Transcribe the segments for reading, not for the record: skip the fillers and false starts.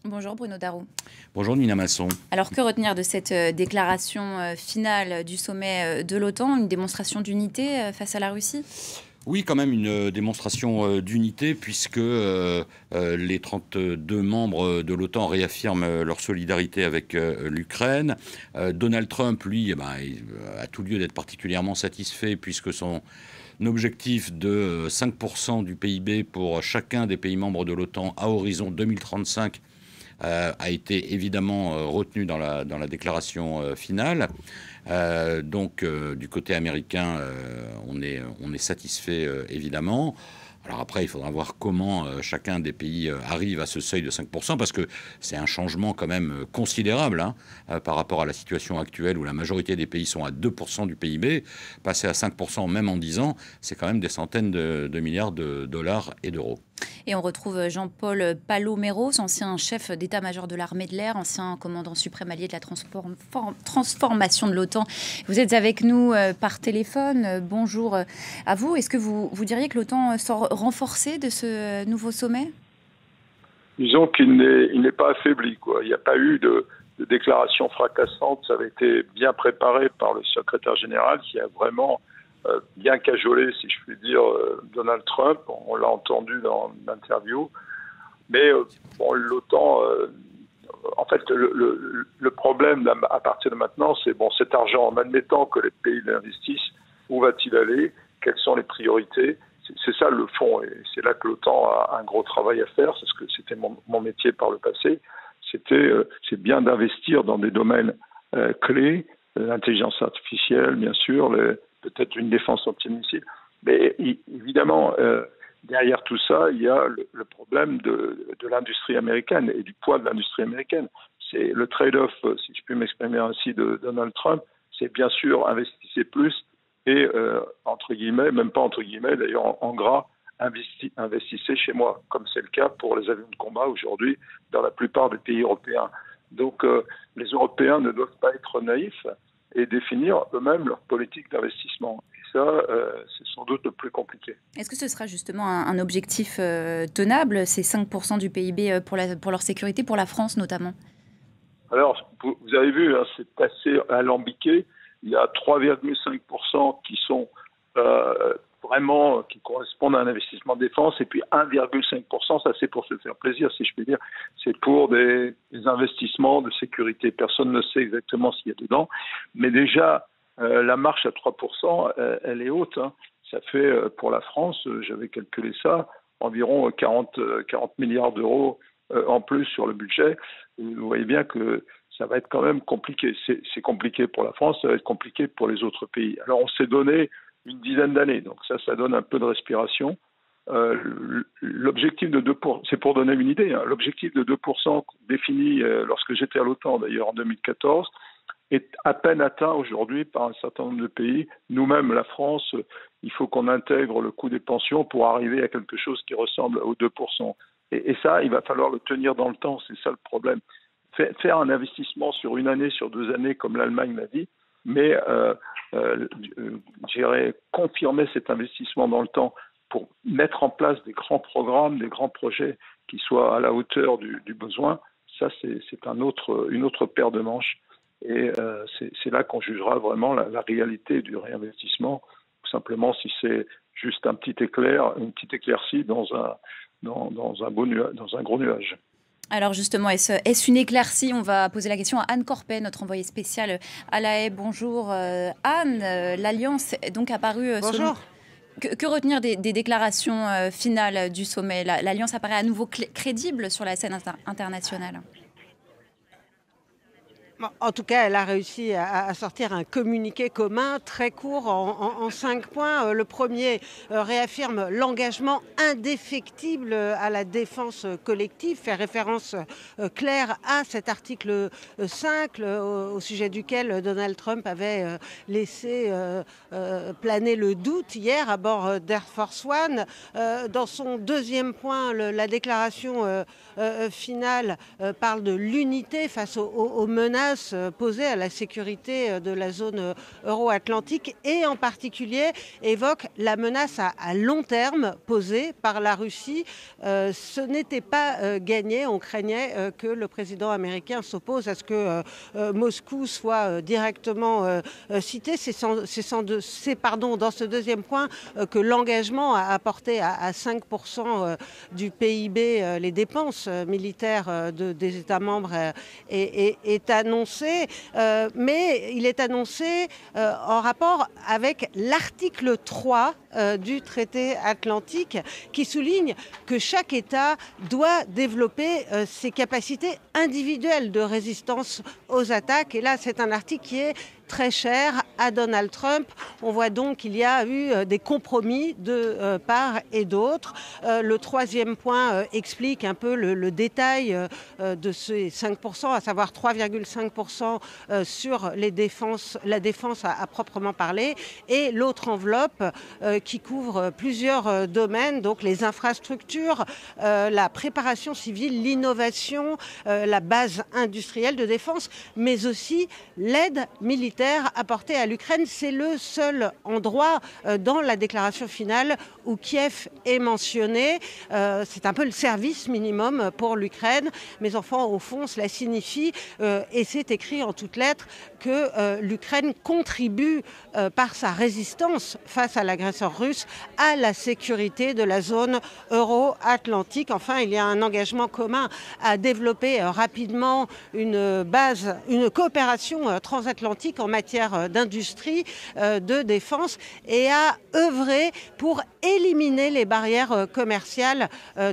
Bonjour Bruno Darroux. Bonjour Nina Masson. Alors que retenir de cette déclaration finale du sommet de l'OTAN, une démonstration d'unité face à la Russie? Oui, quand même une démonstration d'unité puisque les 32 membres de l'OTAN réaffirment leur solidarité avec l'Ukraine. Donald Trump, lui, il a tout lieu d'être particulièrement satisfait puisque son objectif de 5% du PIB pour chacun des pays membres de l'OTAN à horizon 2035 a été évidemment retenu dans la déclaration finale. Du côté américain, on est satisfait évidemment. Alors après, il faudra voir comment chacun des pays arrive à ce seuil de 5%, parce que c'est un changement quand même considérable par rapport à la situation actuelle où la majorité des pays sont à 2% du PIB. Passer à 5% même en 10 ans, c'est quand même des centaines de milliards de dollars et d'euros. Et on retrouve Jean-Paul Paloméros, ancien chef d'état-major de l'armée de l'air, ancien commandant suprême allié de la transformation de l'OTAN. Vous êtes avec nous par téléphone. Bonjour à vous. Est-ce que vous diriez que l'OTAN sort renforcée de ce nouveau sommet? Disons qu'il n'est pas affaibli, quoi. Il n'y a pas eu de déclaration fracassante. Ça avait été bien préparé par le secrétaire général qui a vraiment bien cajolé, si je puis dire, Donald Trump. On l'a entendu dans l'interview. Mais l'OTAN, en fait, le problème à partir de maintenant, c'est cet argent, en admettant que les pays l'investissent, où va-t-il aller? Quelles sont les priorités? C'est ça le fond, et c'est là que l'OTAN a un gros travail à faire. C'est ce que c'était mon métier par le passé. C'est bien d'investir dans des domaines clés, l'intelligence artificielle, bien sûr, peut-être une défense antimissile. Mais évidemment, derrière tout ça, il y a le problème de l'industrie américaine et du poids de l'industrie américaine. C'est le trade-off, si je puis m'exprimer ainsi, de Donald Trump. C'est bien sûr investissez plus et, entre guillemets, même pas entre guillemets, d'ailleurs en gras, investissez chez moi, comme c'est le cas pour les avions de combat aujourd'hui dans la plupart des pays européens. Donc les Européens ne doivent pas être naïfs et définir eux-mêmes leur politique d'investissement. Et ça, c'est sans doute le plus compliqué. Est-ce que ce sera justement un objectif tenable, ces 5% du PIB pour leur sécurité, pour la France notamment? Alors, vous avez vu, c'est assez alambiqué. Il y a 3,5% qui sont vraiment, qui correspondent à un investissement de défense, et puis 1,5%, ça c'est pour se faire plaisir, si je puis dire, c'est pour des investissements de sécurité. Personne ne sait exactement s'il y a dedans, mais déjà, la marche à 3%, elle est haute. Ça fait, pour la France, j'avais calculé ça, environ 40 milliards d'euros en plus sur le budget. Et vous voyez bien que ça va être quand même compliqué. C'est compliqué pour la France, ça va être compliqué pour les autres pays. Alors on s'est donné une dizaine d'années, donc ça donne un peu de respiration. L'objectif de 2%, c'est pour donner une idée, l'objectif de 2% défini lorsque j'étais à l'OTAN d'ailleurs en 2014 est à peine atteint aujourd'hui par un certain nombre de pays. Nous-mêmes, la France, il faut qu'on intègre le coût des pensions pour arriver à quelque chose qui ressemble aux 2%. Et ça, il va falloir le tenir dans le temps, c'est ça le problème. Faire un investissement sur une année, sur 2 années, comme l'Allemagne l'a dit, mais confirmer cet investissement dans le temps pour mettre en place des grands programmes, des grands projets qui soient à la hauteur du besoin, ça c'est une autre paire de manches. Et c'est là qu'on jugera vraiment la réalité du réinvestissement, ou simplement si c'est juste une petite éclaircie dans un gros nuage. Alors justement, est-ce une éclaircie? On va poser la question à Anne Corpet, notre envoyée spéciale à La Haye. Bonjour Anne, l'Alliance est donc apparue... Bonjour. Que retenir des déclarations finales du sommet? L'Alliance apparaît à nouveau crédible sur la scène internationale. En tout cas, elle a réussi à sortir un communiqué commun très court en 5 points. Le premier réaffirme l'engagement indéfectible à la défense collective, fait référence claire à cet article 5 au sujet duquel Donald Trump avait laissé planer le doute hier à bord d'Air Force One. Dans son deuxième point, la déclaration finale parle de l'unité face aux menaces menaces posées à la sécurité de la zone euro-atlantique et en particulier évoque la menace à long terme posée par la Russie. Ce n'était pas gagné. On craignait que le président américain s'oppose à ce que Moscou soit directement cité. C'est dans ce deuxième point que l'engagement a apporté à 5% du PIB les dépenses militaires des États membres est annoncé. Mais il est annoncé en rapport avec l'article 3 du traité atlantique qui souligne que chaque État doit développer ses capacités individuelles de résistance aux attaques. Et là, c'est un article qui est très cher à Donald Trump. On voit donc qu'il y a eu des compromis de part et d'autre. Le troisième point explique un peu le détail de ces 5%, à savoir 3,5% sur la défense à proprement parler, et l'autre enveloppe qui couvre plusieurs domaines, donc les infrastructures, la préparation civile, l'innovation, la base industrielle de défense, mais aussi l'aide militaire apportée à l'Ukraine. C'est le seul endroit dans la déclaration finale où Kiev est mentionné. C'est un peu le service minimum pour l'Ukraine. Mais enfin, au fond, cela signifie, et c'est écrit en toutes lettres, que l'Ukraine contribue par sa résistance face à l'agresseur russe à la sécurité de la zone euro-atlantique. Enfin, il y a un engagement commun à développer rapidement une coopération transatlantique en matière d'industrie, de défense, et à œuvrer pour éliminer les barrières commerciales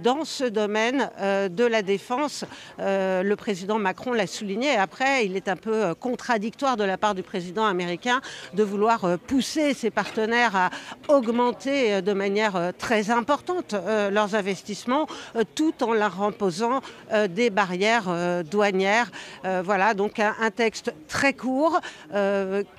dans ce domaine de la défense. Le président Macron l'a souligné. Après, il est un peu contradictoire de la part du président américain de vouloir pousser ses partenaires à augmenter de manière très importante leurs investissements tout en leur imposant des barrières douanières. Voilà, donc un texte très court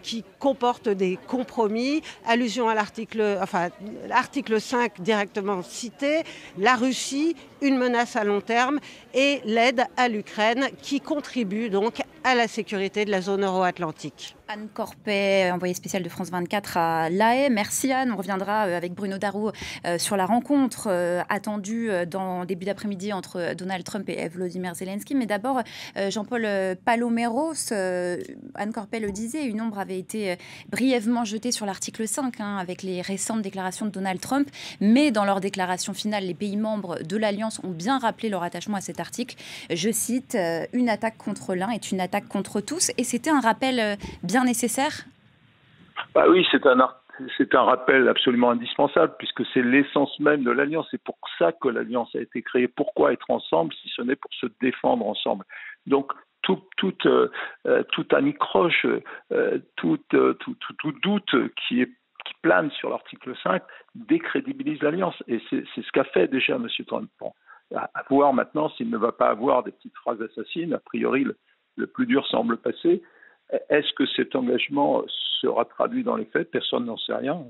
qui comporte des compromis, allusion à l'article 5 directement cité, la Russie, une menace à long terme et l'aide à l'Ukraine qui contribue donc à la sécurité de la zone euro-atlantique. Anne Corpet, envoyée spéciale de France 24 à La Haye. Merci Anne. On reviendra avec Bruno Darroux sur la rencontre attendue dans début d'après-midi entre Donald Trump et Volodymyr Zelensky. Mais d'abord, Jean-Paul Paloméros, Anne Corpet le disait, une ombre avait été brièvement jetée sur l'article 5 avec les récentes déclarations de Donald Trump. Mais dans leur déclaration finale, les pays membres de l'Alliance ont bien rappelé leur attachement à cet article. Je cite, « Une attaque contre l'un est une attaque contre tous ». Et c'était un rappel bien nécessaire? Bah oui, c'est un rappel absolument indispensable puisque c'est l'essence même de l'Alliance. C'est pour ça que l'Alliance a été créée. Pourquoi être ensemble si ce n'est pour se défendre ensemble? Donc tout anicroche, tout doute qui plane sur l'article 5 décrédibilise l'Alliance. Et c'est ce qu'a fait déjà M. Trump. Bon, à voir maintenant s'il ne va pas avoir des petites phrases assassines. A priori, le plus dur semble passer. Est-ce que cet engagement sera traduit dans les faits? Personne n'en sait rien.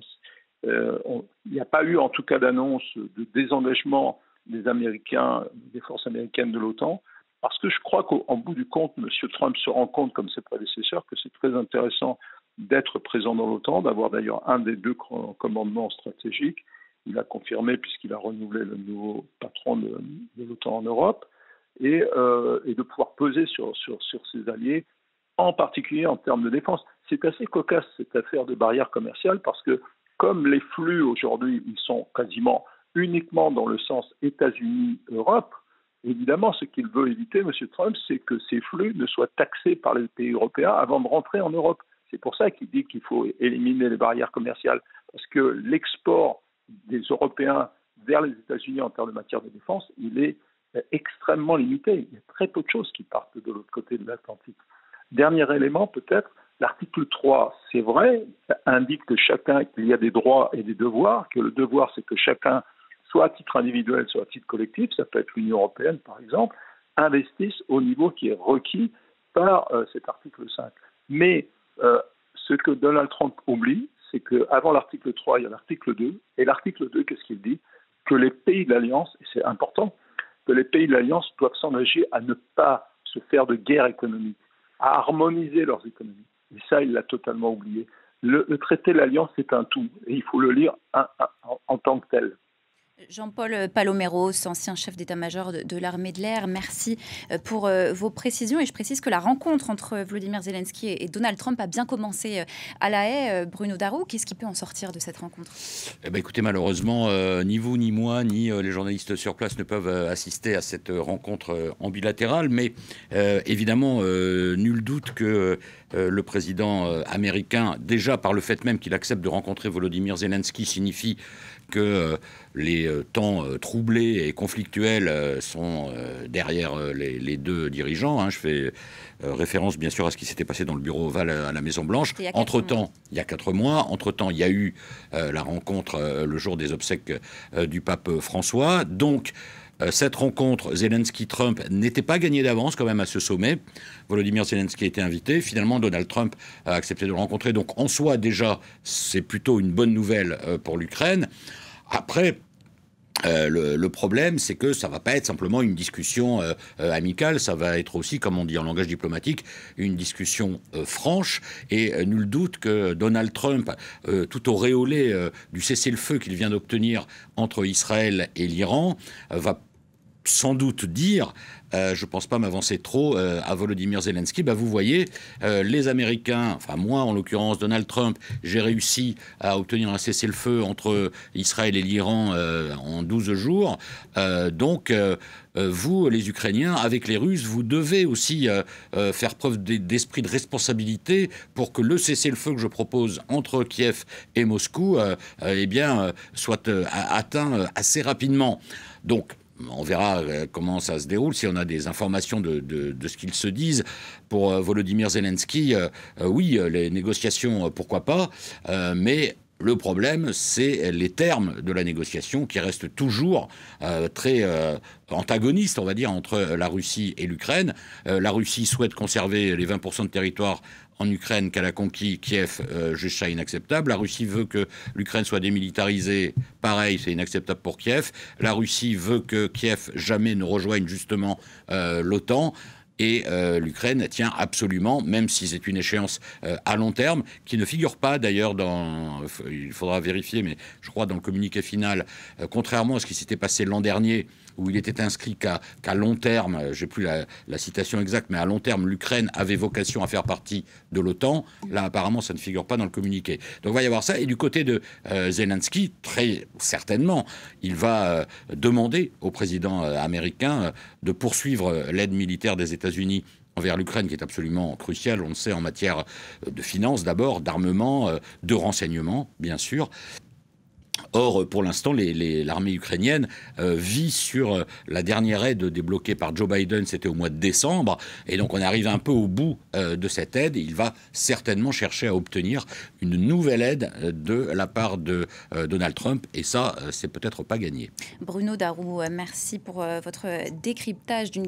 Il n'y a pas eu en tout cas d'annonce de désengagement des Américains, des forces américaines de l'OTAN, parce que je crois qu'en bout du compte, M. Trump se rend compte, comme ses prédécesseurs, que c'est très intéressant d'être présent dans l'OTAN, d'avoir d'ailleurs un des deux commandements stratégiques. Il a confirmé puisqu'il a renouvelé le nouveau patron de l'OTAN en Europe, et de pouvoir peser sur ses alliés, en particulier en termes de défense. C'est assez cocasse cette affaire de barrière commerciale parce que comme les flux aujourd'hui, ils sont quasiment uniquement dans le sens États-Unis-Europe, évidemment ce qu'il veut éviter, M. Trump, c'est que ces flux ne soient taxés par les pays européens avant de rentrer en Europe. C'est pour ça qu'il dit qu'il faut éliminer les barrières commerciales parce que l'export des Européens vers les États-Unis en termes de matière de défense, il est extrêmement limité. Il y a très peu de choses qui partent de l'autre côté de l'Atlantique. Dernier élément, peut-être, l'article 3, c'est vrai, indique que qu'il y a des droits et des devoirs, que le devoir, c'est que chacun, soit à titre individuel, soit à titre collectif, ça peut être l'Union européenne, par exemple, investisse au niveau qui est requis par cet article 5. Mais ce que Donald Trump oublie, c'est qu'avant l'article 3, il y a l'article 2, et l'article 2, qu'est-ce qu'il dit? Que les pays de l'Alliance, et c'est important, que les pays de l'Alliance doivent s'engager à ne pas se faire de guerre économique. à harmoniser leurs économies. Et ça, il l'a totalement oublié. Le traité de l'Alliance, c'est un tout, et il faut le lire en tant que tel. Jean-Paul Paloméros, ancien chef d'état-major de l'armée de l'air, merci pour vos précisions. Et je précise que la rencontre entre Volodymyr Zelensky et Donald Trump a bien commencé à La Haye. Bruno Darroux, qu'est-ce qui peut en sortir de cette rencontre? Écoutez, malheureusement, ni vous, ni moi, ni les journalistes sur place ne peuvent assister à cette rencontre en bilatéral. Mais évidemment, nul doute que le président américain, déjà par le fait même qu'il accepte de rencontrer Volodymyr Zelensky, signifie que les temps troublés et conflictuels sont derrière les deux dirigeants. Je fais référence bien sûr à ce qui s'était passé dans le bureau ovale à la Maison-Blanche. Entre-temps, il y a 4 mois. Entre-temps, il y a eu la rencontre le jour des obsèques du pape François. Donc, cette rencontre Zelensky-Trump n'était pas gagnée d'avance quand même à ce sommet. Volodymyr Zelensky a été invité. Finalement, Donald Trump a accepté de le rencontrer. Donc en soi, déjà, c'est plutôt une bonne nouvelle pour l'Ukraine. Après, le problème, c'est que ça ne va pas être simplement une discussion amicale, ça va être aussi, comme on dit en langage diplomatique, une discussion franche. Et nul doute que Donald Trump, tout auréolé du cessez-le-feu qu'il vient d'obtenir entre Israël et l'Iran, va sans doute dire, je ne pense pas m'avancer trop, à Volodymyr Zelensky, vous voyez, les Américains, enfin moi en l'occurrence, Donald Trump, j'ai réussi à obtenir un cessez-le-feu entre Israël et l'Iran en 12 jours, donc vous, les Ukrainiens, avec les Russes, vous devez aussi faire preuve d'esprit de responsabilité pour que le cessez-le-feu que je propose entre Kiev et Moscou soit atteint assez rapidement. Donc, on verra comment ça se déroule, si on a des informations de ce qu'ils se disent. Pour Volodymyr Zelensky, oui, les négociations, pourquoi pas, mais le problème, c'est les termes de la négociation qui restent toujours très antagonistes, on va dire, entre la Russie et l'Ukraine. La Russie souhaite conserver les 20% de territoire en Ukraine qu'elle a conquis. Kiev, juge ça inacceptable. La Russie veut que l'Ukraine soit démilitarisée. Pareil, c'est inacceptable pour Kiev. La Russie veut que Kiev jamais ne rejoigne justement l'OTAN. Et l'Ukraine tient absolument, même si c'est une échéance à long terme, qui ne figure pas d'ailleurs dans, il faudra vérifier, mais je crois dans le communiqué final, contrairement à ce qui s'était passé l'an dernier, où il était inscrit qu'à long terme, je n'ai plus la citation exacte, mais à long terme, l'Ukraine avait vocation à faire partie de l'OTAN. Là, apparemment, ça ne figure pas dans le communiqué. Donc, il va y avoir ça. Et du côté de Zelensky, très certainement, il va demander au président américain de poursuivre l'aide militaire des États-Unis envers l'Ukraine, qui est absolument cruciale, on le sait, en matière de finances d'abord, d'armement, de renseignement, bien sûr. Or, pour l'instant, l'armée ukrainienne vit sur la dernière aide débloquée par Joe Biden, c'était au mois de décembre, et donc on arrive un peu au bout de cette aide, et il va certainement chercher à obtenir une nouvelle aide de la part de Donald Trump, et ça, c'est peut-être pas gagné. Bruno Darroux, merci pour votre décryptage d'une